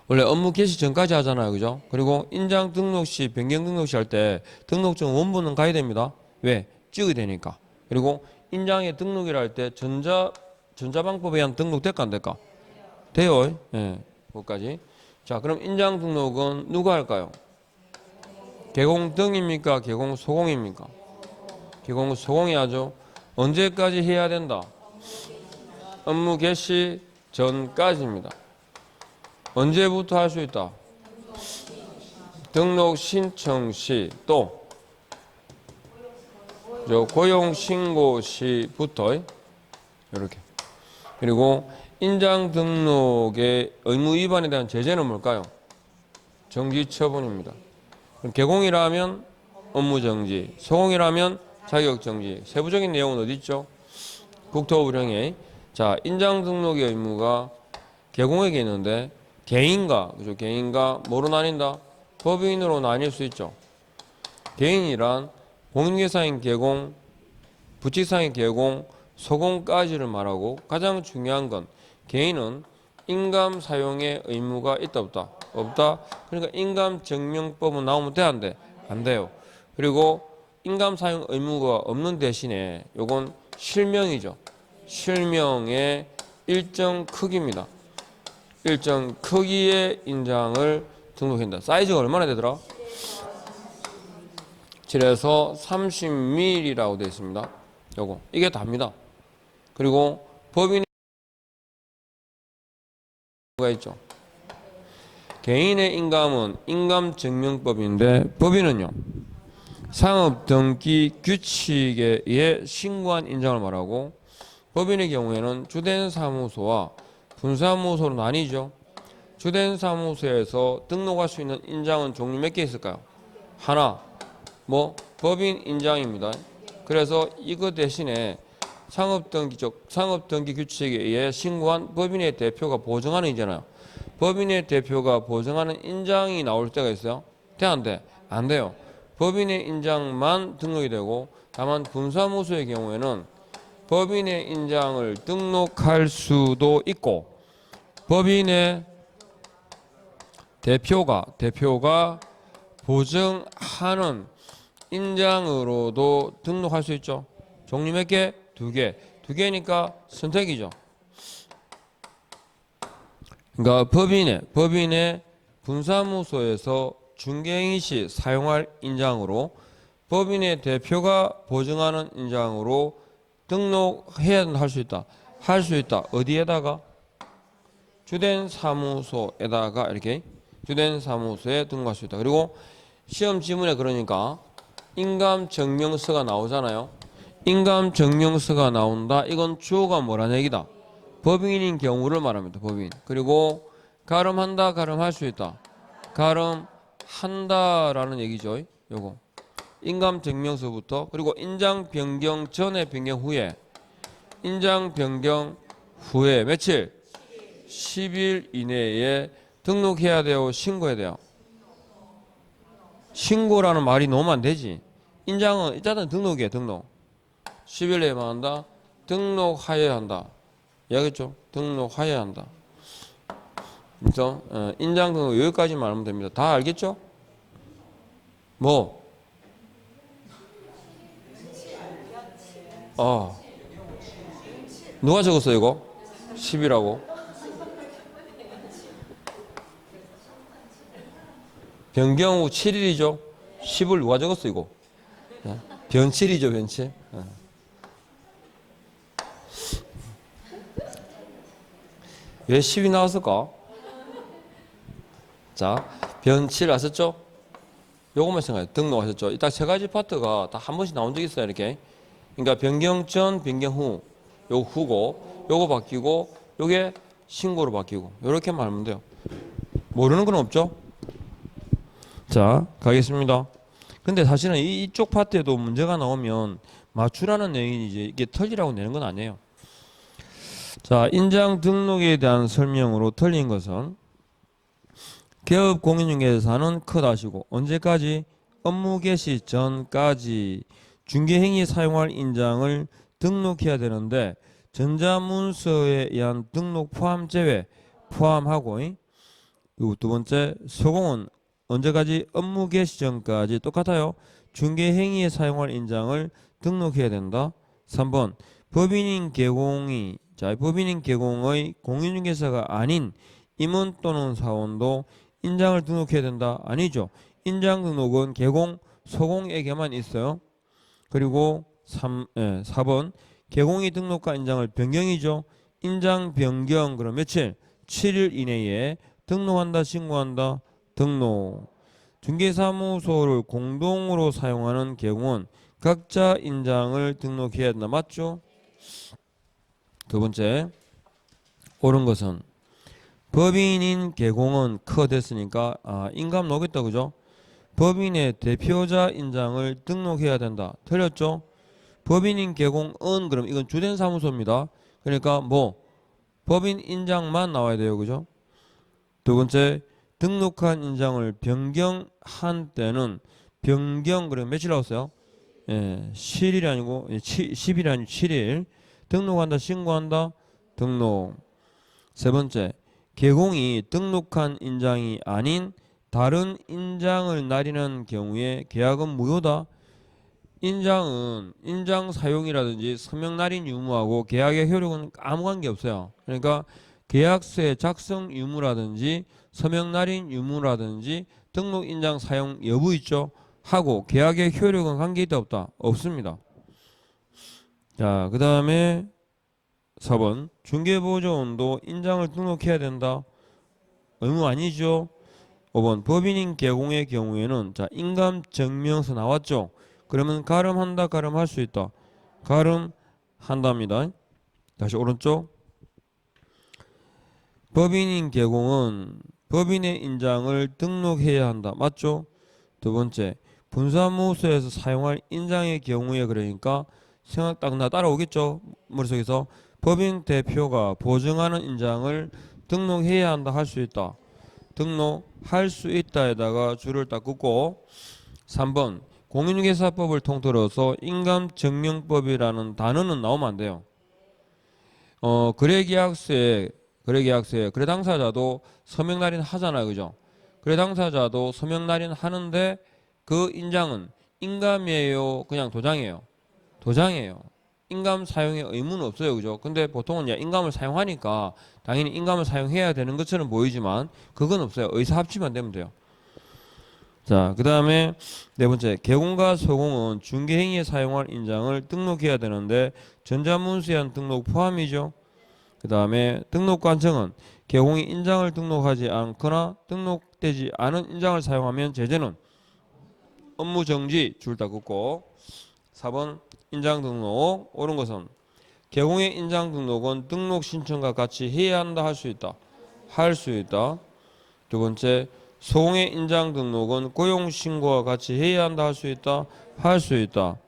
원래 업무 개시 전까지 하잖아요. 그죠? 그리고 인장 등록 시, 변경 등록 시 할 때 등록증 원본은 가야 됩니다. 왜? 찍어야 되니까. 그리고 인장에 등록이라 할 때 전자방법에 의한 등록 될까 안 될까? 돼요. 예. 그것까지. 자, 그럼 인장 등록은 누가 할까요? 개공등입니까? 개공소공입니까? 개공소공이 하죠. 언제까지 해야 된다? 업무 개시 전까지입니다. 언제부터 할 수 있다? 등록 신청 시 또 고용 신고 시부터 이렇게. 그리고 인장 등록의 의무 위반에 대한 제재는 뭘까요? 정지 처분입니다. 개공이라면 업무 정지, 소공이라면 자격 정지. 세부적인 내용은 어디 있죠? 국토부령에. 자, 인장 등록의 의무가 개공에게 있는데 개인과 그죠? 개인과 뭐로 나뉜다? 법인으로 나뉠 수 있죠. 개인이란 공인회사인 개공, 부칙사인 개공, 소공까지를 말하고 가장 중요한 건 개인은 인감 사용의 의무가 있다 없다? 없다. 그러니까 인감 증명법은 나오면 돼 안 돼? 안 돼요. 그리고 인감 사용 의무가 없는 대신에 요건 실명이죠. 실명의 일정 크기입니다. 일정 크기의 인장을 등록한다. 사이즈가 얼마나 되더라? 7에서 30mm라고 되어 있습니다. 요거 이게 답니다. 그리고 법인이 가 있죠. 개인의 인감은 인감증명법인데 법인은요 상업등기 규칙에 의해 신고한 인장을 말하고 법인의 경우에는 주된 사무소와 분사무소로 나뉘죠. 주된 사무소에서 등록할 수 있는 인장은 종류 몇 개 있을까요? 하나, 법인 인장입니다. 그래서 이거 대신에 상업등기 규칙에 의해 신고한 법인의 대표가 보증하는 인잖아요. 법인의 대표가 보증하는 인장이 나올 때가 있어요. 돼 안 돼? 안 돼요. 법인의 인장만 등록이 되고 다만 분사무소의 경우에는 법인의 인장을 등록할 수도 있고 법인의 대표가 보증하는 인장으로도 등록할 수 있죠. 종류 몇 개? 두 개니까 선택이죠. 그러니까 법인의 분사무소에서 중개행위 시 사용할 인장으로 법인의 대표가 보증하는 인장으로 등록해야 할 수 있다. 할 수 있다. 어디에다가? 주된 사무소에다가 이렇게 주된 사무소에 등록할 수 있다. 그리고 시험 지문에 그러니까 인감증명서가 나오잖아요. 인감증명서가 나온다. 이건 주어가 뭐라는 얘기다. 법인인 경우를 말합니다. 법인. 그리고 가름한다. 가름할 수 있다. 가름한다라는 얘기죠. 요거. 인감증명서부터 그리고 인장 변경 전에 변경 후에 인장 변경 후에 며칠? 10일 이내에 등록해야 돼요. 신고해야 돼요. 신고라는 말이 너무 안 되지. 인장은 일단은 등록이에요. 등록. 10일 내에만 한다. 등록하여야 한다. 이해하겠죠? 등록하여야 한다. 그래서 인장 등록 여기까지만 알면 됩니다. 다 알겠죠? 뭐? 누가 적었어 이거? 10이라고? 변경 후 7일이죠? 10을 누가 적었어 이거? 변칠이죠 변칠. 왜 10이 나왔을까? 자, 변칠 아셨죠? 요것만 생각해요. 등록하셨죠? 이따 세 가지 파트가 다 한 번씩 나온 적이 있어요 이렇게. 그러니까 변경 전, 변경 후, 요 후고, 요거 바뀌고, 요게 신고로 바뀌고, 요렇게만 하면 돼요. 모르는 건 없죠? 자, 가겠습니다. 근데 사실은 이쪽 파트에도 문제가 나오면 맞추라는 내용이지 이게 틀리라고 내는 건 아니에요. 자, 인장 등록에 대한 설명으로 틀린 것은 개업 공인중개사는 크다시고 언제까지? 업무 개시 전까지 중개행위에 사용할 인장을 등록해야 되는데 전자문서에 의한 등록 포함 제외 포함하고 두 번째 소공은 언제까지? 업무 개시 전까지 똑같아요. 중개행위에 사용할 인장을 등록해야 된다. 3번 법인인 개공의 공인중개사가 아닌 임원 또는 사원도 인장을 등록해야 된다. 아니죠. 인장 등록은 개공, 소공에게만 있어요. 그리고 4번 개공이 등록과 인장을 변경이죠. 인장 변경 그럼 며칠? 7일 이내에 등록한다. 신고한다. 등록. 중개사무소를 공동으로 사용하는 개공은 각자 인장을 등록해야 된다. 맞죠? 두 번째 옳은 것은 법인인 개공은 됐으니까 인감 나오겠다. 그죠? 법인의 대표자 인장을 등록해야 된다. 틀렸죠? 법인인 개공은 그럼 이건 주된 사무소입니다. 그러니까 뭐 법인 인장만 나와야 돼요. 그죠? 두 번째 등록한 인장을 변경한 때는 변경 그럼 며칠 나왔어요? 7일이 아니고 10일이 아니고 7일. 등록한다. 신고한다. 등록. 세 번째 개공이 등록한 인장이 아닌 다른 인장을 날리는 경우에 계약은 무효다. 인장은 인장 사용이라든지 서명 날인 유무하고 계약의 효력은 아무 관계 없어요. 그러니까 계약서의 작성 유무라든지 서명 날인 유무라든지 등록 인장 사용 여부 있죠. 하고 계약의 효력은 관계 있다 없다? 없습니다. 자, 그 다음에 4번 중개보조원도 인장을 등록해야 된다. 의무 아니죠. 5번 법인인 개공의 경우에는 자 인감증명서 나왔죠. 그러면 가름한다. 가름할 수 있다. 가름한답니다. 다시 오른쪽 법인인 개공은 법인의 인장을 등록해야 한다. 맞죠? 두 번째 분사무소에서 사용할 인장의 경우에 그러니까 생각 딱 나 따라오겠죠. 머릿속에서 법인 대표가 보증하는 인장을 등록해야 한다. 할 수 있다. 등록할 수 있다에다가 줄을 딱 긋고 3번 공인중개사법을 통틀어서 인감증명법이라는 단어는 나오면 안 돼요. 거래계약서에 거래 당사자도 서명 날인 하잖아요, 그죠? 거래 당사자도 서명 날인 하는데 그 인장은 인감이에요, 그냥 도장이에요? 도장이에요. 인감 사용에 의무는 없어요, 그죠? 근데 보통은 이제 인감을 사용하니까 당연히 인감을 사용해야 되는 것처럼 보이지만 그건 없어요. 의사합치만 되면 돼요. 자, 그 다음에 네 번째, 개공과 소공은 중개행위에 사용할 인장을 등록해야 되는데 전자문서에 한 등록 포함이죠. 그 다음에 등록관청은 개공이 인장을 등록하지 않거나 등록되지 않은 인장을 사용하면 제재는 업무정지, 줄 다 긋고. 4번 인장 등록, 옳은 것은 개공의 인장 등록은 등록 신청과 같이 해야 한다, 할 수 있다, 할 수 있다. 두 번째, 소공의 인장 등록은 고용 신고와 같이 해야 한다, 할 수 있다, 할 수 있다.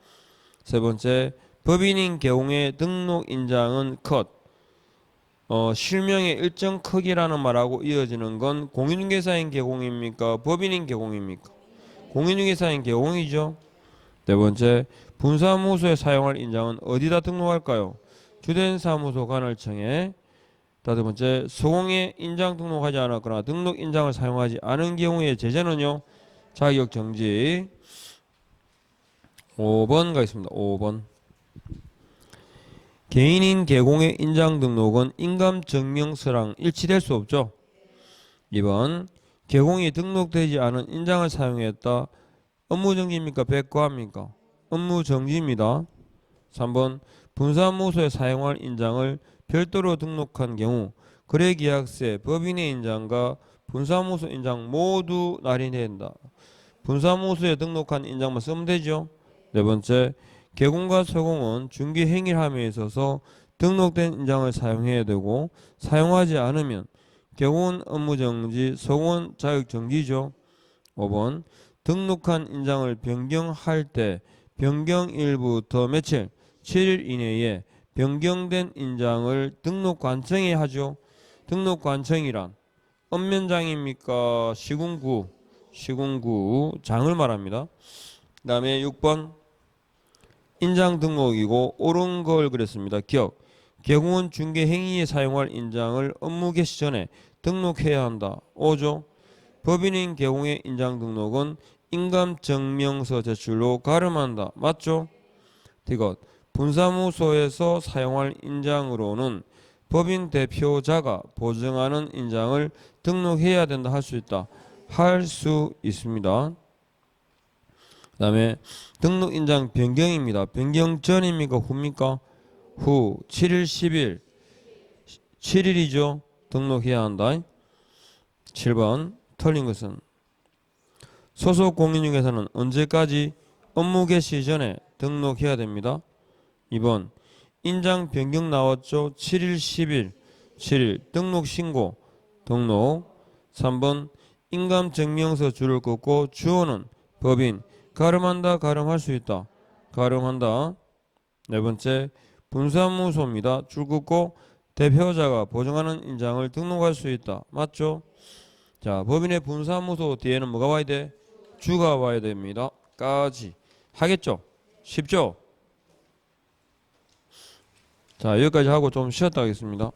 세 번째, 법인인 개공의 등록 인장은 컷, 실명의 일정 크기라는 말하고 이어지는 건 공인중개사인 개공입니까, 법인인 개공입니까? 공인중개사인 개공이죠. 네 번째, 분사무소에 사용할 인장은 어디다 등록할까요? 주된 사무소 관할청에. 다섯 번째, 소공에 인장 등록하지 않았거나 등록 인장을 사용하지 않은 경우의 제재는요, 자격 정지. 5번 가겠습니다. 5번. 개인인 개공의 인장 등록은 인감증명서랑 일치될 수 없죠. 2번, 개공이 등록되지 않은 인장을 사용했다. 업무정지입니까, 백과합니까? 업무정지입니다. 3번, 분사무소에 사용할 인장을 별도로 등록한 경우 거래계약서에 법인의 인장과 분사무소 인장 모두 날인해야 된다. 분사무소에 등록한 인장만 쓰면 되죠. 네 번째, 개공과 소공은 중개행위를 함에 있어서 등록된 인장을 사용해야 되고 사용하지 않으면 개공은 업무정지, 소공은 자격정지죠. 5번, 등록한 인장을 변경할 때 변경일부터 며칠? 7일 이내에 변경된 인장을 등록관청에 하죠. 등록관청이란 읍면장입니까, 시군구? 시군구 장을 말합니다. 그 다음에 6번, 인장 등록이고 옳은 걸 그랬습니다. 기억, 개공은 중개행위에 사용할 인장을 업무 개시 전에 등록해야 한다. 5죠. 법인인 개공의 인장 등록은 인감증명서 제출로 가름한다. 맞죠? 이것, 분사무소에서 사용할 인장으로는 법인 대표자가 보증하는 인장을 등록해야 된다, 할 수 있다, 할 수 있습니다. 그 다음에 등록 인장 변경입니다. 변경 전입니까, 후입니까? 후. 7일 10일 7일이죠 등록해야 한다. 7번 틀린 것은 소속 공인중개사는 언제까지 업무 개시 전에 등록해야 됩니다. 2번 인장 변경 나왔죠. 7일 10일 7일 등록 신고 등록. 3번 인감증명서 줄을 긋고 주어는 법인 가름한다, 가름할 수 있다, 가름한다. 네 번째, 분사무소입니다. 줄 긋고 대표자가 보증하는 인장을 등록할 수 있다. 맞죠? 자, 법인의 분사무소 뒤에는 뭐가 와야 돼? 주가 와야 됩니다. 까지. 하겠죠? 쉽죠? 자, 여기까지 하고 좀 쉬었다 하겠습니다.